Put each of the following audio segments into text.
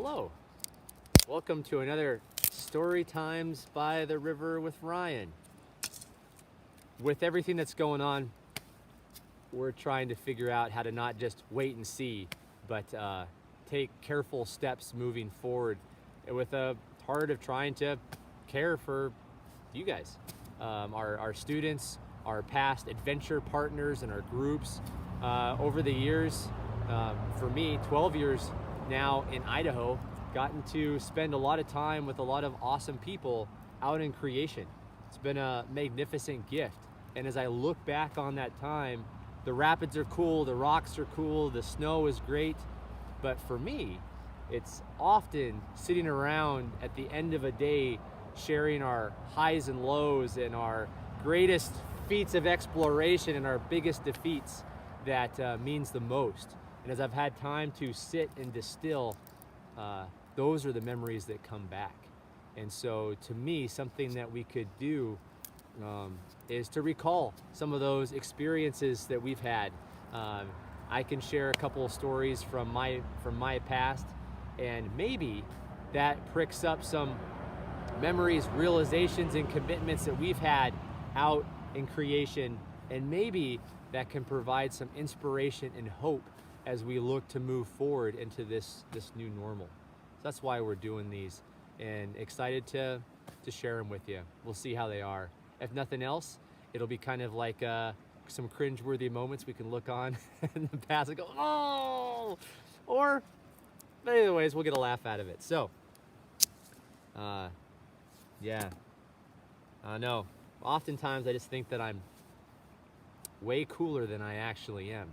Hello. Welcome to another Story Times by the River with Ryan. With everything that's going on, we're trying to figure out how to not just wait and see, but take careful steps moving forward with a heart of trying to care for you guys, our students, our past adventure partners and our groups. Over the years, for me, 12 years now in Idaho, gotten to spend a lot of time with a lot of awesome people out in creation. It's been a magnificent gift. And as I look back on that time, the rapids are cool, the rocks are cool, the snow is great. But for me, it's often sitting around at the end of a day, sharing our highs and lows and our greatest feats of exploration and our biggest defeats that means the most. And as I've had time to sit and distill, those are the memories that come back. And so to me, something that we could do is to recall some of those experiences that we've had. I can share a couple of stories from my past, and maybe that pricks up some memories, realizations, and commitments that we've had out in creation, and maybe that can provide some inspiration and hope as we look to move forward into this new normal. So that's why we're doing these, and excited to share them with you. We'll see how they are. If nothing else, it'll be kind of like some cringeworthy moments we can look on in the past and go, oh! Or, but either ways, we'll get a laugh out of it. So, yeah. I know. Oftentimes I just think that I'm way cooler than I actually am.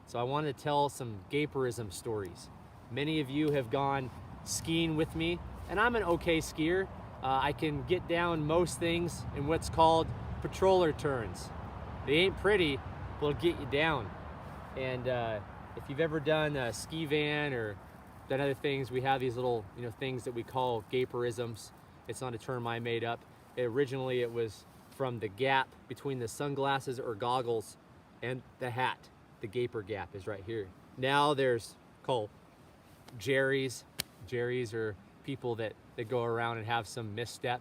So I want to tell some gaperism stories. Many of you have gone skiing with me, and I'm an okay skier. I can get down most things in what's called patroller turns. They ain't pretty, but it'll get you down. And if you've ever done a ski van or done other things, we have these little things that we call gaperisms. It's not a term I made up. Originally it was from the gap between the sunglasses or goggles and the hat. The gaper gap is right here. Now there's called Jerry's. Jerry's are people that go around and have some misstep.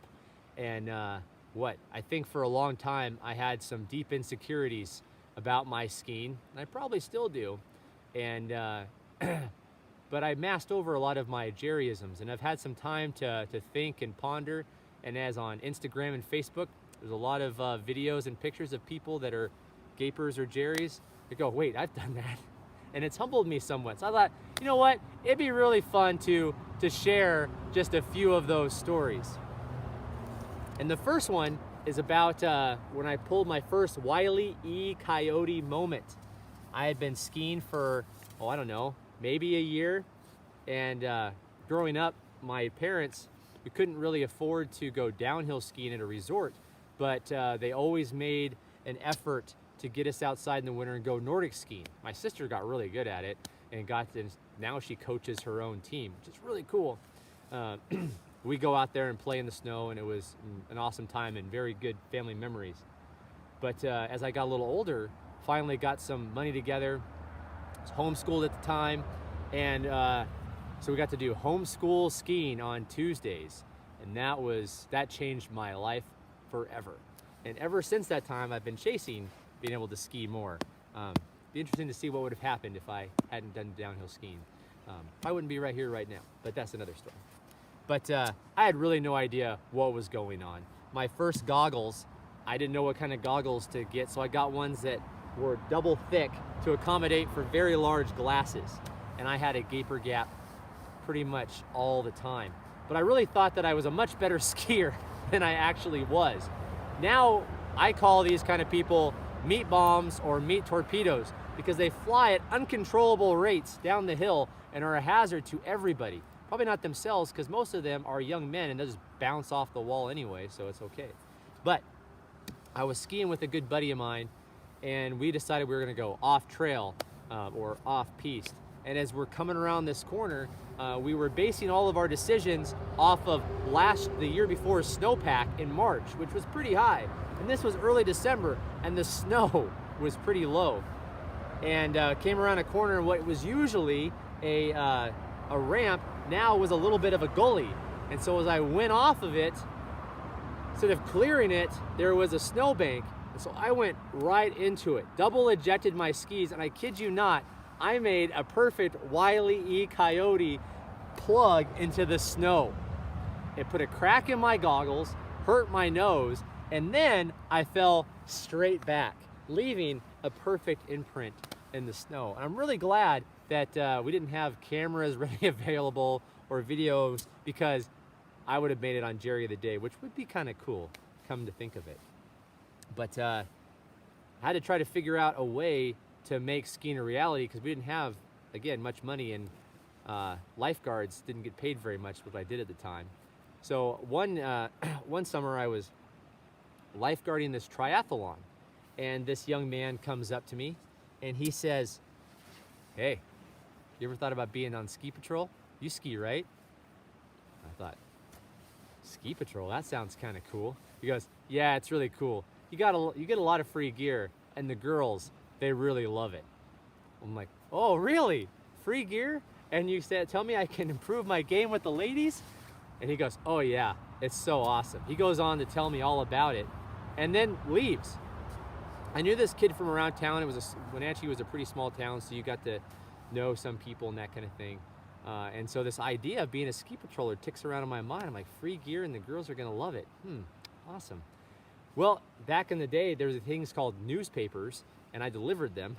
And I think for a long time I had some deep insecurities about my skiing, and I probably still do. And but I masked over a lot of my Jerryisms, and I've had some time to think and ponder. And as on Instagram and Facebook, there's a lot of videos and pictures of people that are gapers or Jerrys. I go, wait, I've done that. And it's humbled me somewhat. So I thought, you know what? It'd be really fun to share just a few of those stories. And the first one is about when I pulled my first Wile E. Coyote moment. I had been skiing for, I don't know, maybe a year. And growing up, my parents, we couldn't really afford to go downhill skiing at a resort, but they always made an effort to get us outside in the winter and go Nordic skiing. My sister got really good at it and now she coaches her own team, which is really cool. We go out there and play in the snow, and it was an awesome time and very good family memories. But as I got a little older, finally got some money together. I was homeschooled at the time, and so we got to do homeschool skiing on Tuesdays, and that changed my life forever. And ever since that time, I've been chasing being able to ski more. Be interesting to see what would have happened if I hadn't done downhill skiing. I wouldn't be right here right now, but that's another story. But I had really no idea what was going on. My first goggles, I didn't know what kind of goggles to get, so I got ones that were double thick to accommodate for very large glasses. And I had a gaper gap pretty much all the time. But I really thought that I was a much better skier than I actually was. Now I call these kind of people meat bombs or meat torpedoes, because they fly at uncontrollable rates down the hill and are a hazard to everybody. Probably not themselves, because most of them are young men and they'll just bounce off the wall anyway, so it's okay. But I was skiing with a good buddy of mine, and we decided we were gonna go off trail or off piste. And as we're coming around this corner, we were basing all of our decisions off of the year before's snowpack in March, which was pretty high. And this was early December, and the snow was pretty low. And came around a corner in what was usually a a ramp now was a little bit of a gully. And so as I went off of it, instead of clearing it, there was a snowbank. And so I went right into it, double ejected my skis, and I kid you not, I made a perfect Wile E. Coyote plug into the snow. It put a crack in my goggles, hurt my nose, and then I fell straight back, leaving a perfect imprint in the snow. And I'm really glad that we didn't have cameras ready available or videos, because I would have made it on Jerry of the Day, which would be kind of cool, come to think of it. But I had to try to figure out a way to make skiing a reality, because we didn't have, again, much money, and lifeguards didn't get paid very much, what I did at the time. So one summer I was lifeguarding this triathlon, and this young man comes up to me and he says, "Hey, you ever thought about being on ski patrol? You ski, right?" I thought, ski patrol, that sounds kind of cool. He goes, "Yeah, it's really cool. You get a lot of free gear, and the girls, they really love it." I'm like, "Oh, really? Free gear? And you tell me I can improve my game with the ladies?" And he goes, "Oh yeah, it's so awesome." He goes on to tell me all about it, and then leaves. I knew this kid from around town. It was Wenatchee was a pretty small town, so you got to know some people and that kind of thing. And so this idea of being a ski patroller ticks around in my mind. I'm like, free gear and the girls are gonna love it. Awesome. Well, back in the day, there was things called newspapers, and I delivered them.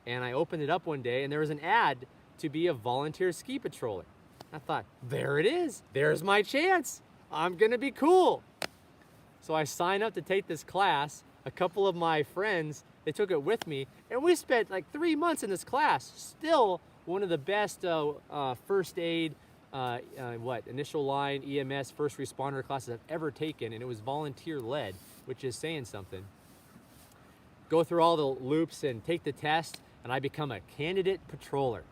And I opened it up one day, and there was an ad to be a volunteer ski patroller. I thought, there it is. There's my chance. I'm gonna be cool. So I signed up to take this class. A couple of my friends, they took it with me, and we spent like 3 months in this class. Still one of the best first aid, initial line, EMS, first responder classes I've ever taken, and it was volunteer led, which is saying something. Go through all the loops and take the test, and I become a candidate patroller.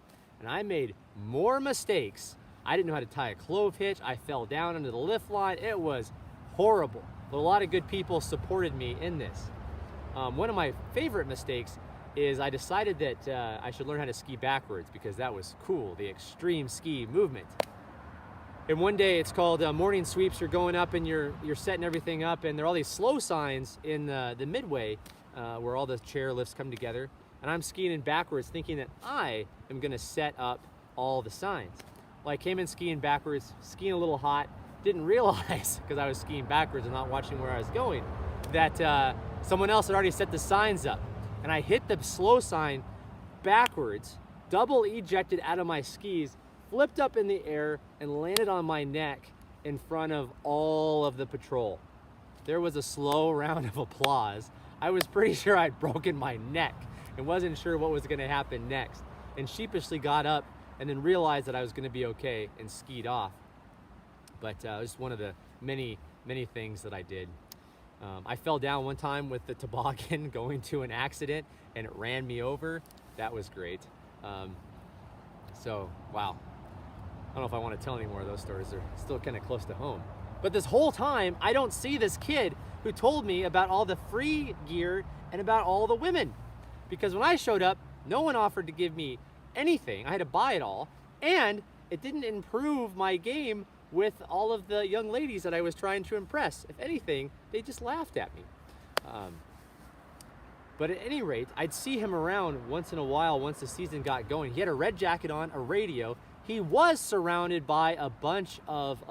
And I made more mistakes. I didn't know how to tie a clove hitch. I fell down under the lift line. It was horrible. But a lot of good people supported me in this. One of my favorite mistakes is I decided that I should learn how to ski backwards, because that was cool, the extreme ski movement. And one day it's called morning sweeps. You're going up and you're setting everything up, and there are all these slow signs in the midway where all the chair lifts come together. And I'm skiing in backwards thinking that I am gonna set up all the signs. Well, I came in skiing backwards, skiing a little hot, didn't realize, because I was skiing backwards and not watching where I was going, that someone else had already set the signs up. And I hit the slow sign backwards, double ejected out of my skis, flipped up in the air, and landed on my neck in front of all of the patrol. There was a slow round of applause. I was pretty sure I'd broken my neck and wasn't sure what was gonna happen next, and sheepishly got up and then realized that I was gonna be okay and skied off. But it was one of the many, many things that I did. I fell down one time with the toboggan going to an accident, and it ran me over. That was great. So, wow. I don't know if I want to tell any more of those stories. They're still kind of close to home. But this whole time, I don't see this kid who told me about all the free gear and about all the women. Because when I showed up, no one offered to give me anything. I had to buy it all. And it didn't improve my game with all of the young ladies that I was trying to impress. If anything, they just laughed at me. But at any rate, I'd see him around once in a while once the season got going. He had a red jacket on, a radio. He was surrounded by a bunch of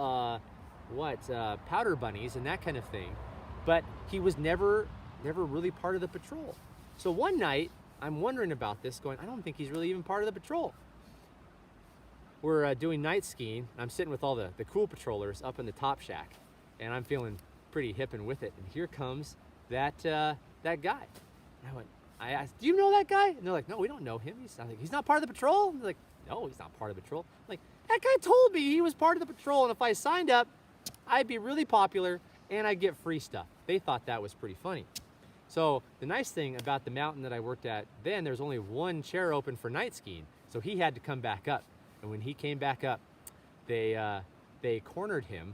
powder bunnies and that kind of thing. But he was never really part of the patrol. So one night, I'm wondering about this, going, I don't think he's really even part of the patrol. We're doing night skiing. I'm sitting with all the cool patrollers up in the top shack, and I'm feeling pretty hip and with it. And here comes that guy. And I asked, "Do you know that guy?" And they're like, "No, we don't know him. He's not part of the patrol." And they're like, "No, he's not part of the patrol." I'm like, that guy told me he was part of the patrol, and if I signed up, I'd be really popular and I'd get free stuff. They thought that was pretty funny. So the nice thing about the mountain that I worked at then, there was only one chair open for night skiing, so he had to come back up. And when he came back up, they cornered him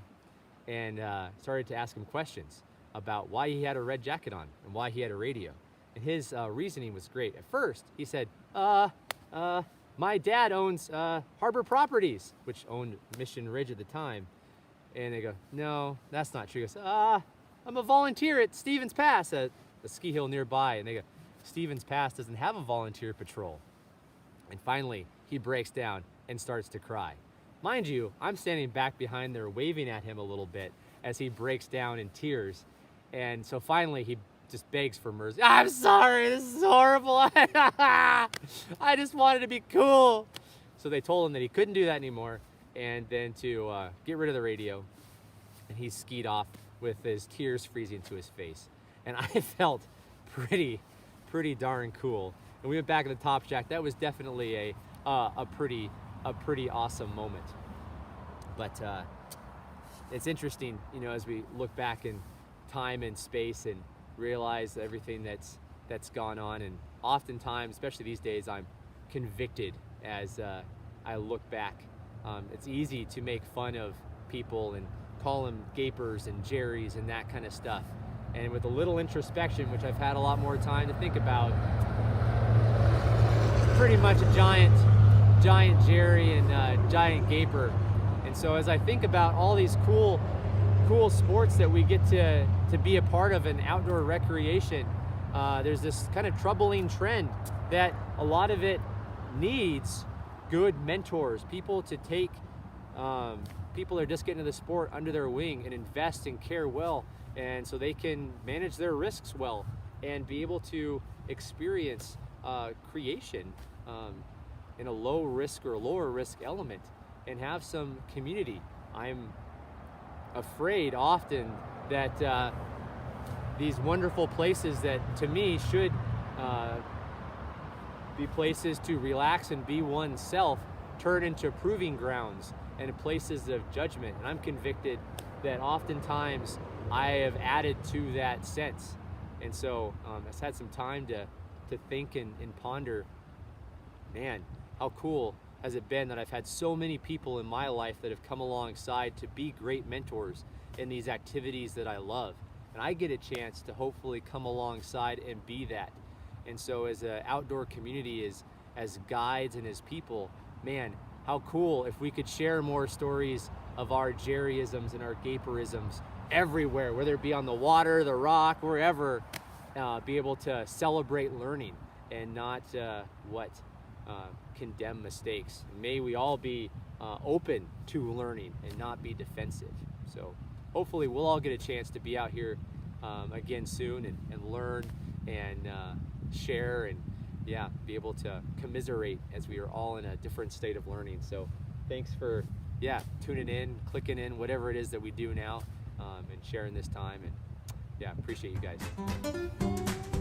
and started to ask him questions about why he had a red jacket on and why he had a radio. And his reasoning was great. At first, he said, my dad owns Harbor Properties, which owned Mission Ridge at the time. And they go, no, that's not true. He goes, I'm a volunteer at Stevens Pass, a ski hill nearby. And they go, Stevens Pass doesn't have a volunteer patrol. And finally, he breaks down and starts to cry. Mind you, I'm standing back behind there waving at him a little bit as he breaks down in tears. And so finally, he just begs for mercy. I'm sorry, this is horrible. I just wanted to be cool. So they told him that he couldn't do that anymore, and then to get rid of the radio. And he skied off with his tears freezing to his face. And I felt pretty darn cool. And we went back in the Top Shack. That was definitely a pretty awesome moment. But it's interesting, you know, as we look back in time and space and realize everything that's gone on. And oftentimes, especially these days, I'm convicted as I look back. It's easy to make fun of people and call them gapers and jerrys and that kind of stuff. And with a little introspection, which I've had a lot more time to think about, it's pretty much a giant jerry and giant gaper. And so as I think about all these cool sports that we get to be a part of in outdoor recreation, there's this kind of troubling trend that a lot of it needs good mentors, people to take people that are just getting into the sport under their wing and invest and care well, and so they can manage their risks well and be able to experience creation in a low risk or lower risk element and have some community. I'm afraid often that these wonderful places that to me should be places to relax and be oneself turn into proving grounds and places of judgment. And I'm convicted that oftentimes I have added to that sense. And so I've had some time to think and ponder, man, how cool has it been that I've had so many people in my life that have come alongside to be great mentors in these activities that I love. And I get a chance to hopefully come alongside and be that. And so as an outdoor community, as guides and as people, man, how cool if we could share more stories of our jerryisms and our gaperisms everywhere, whether it be on the water, the rock, wherever, be able to celebrate learning and not condemn mistakes. May we all be open to learning and not be defensive. So hopefully we'll all get a chance to be out here again soon and learn and share and be able to commiserate as we are all in a different state of learning. So thanks for tuning in, clicking in, whatever it is that we do now, and sharing this time. And appreciate you guys.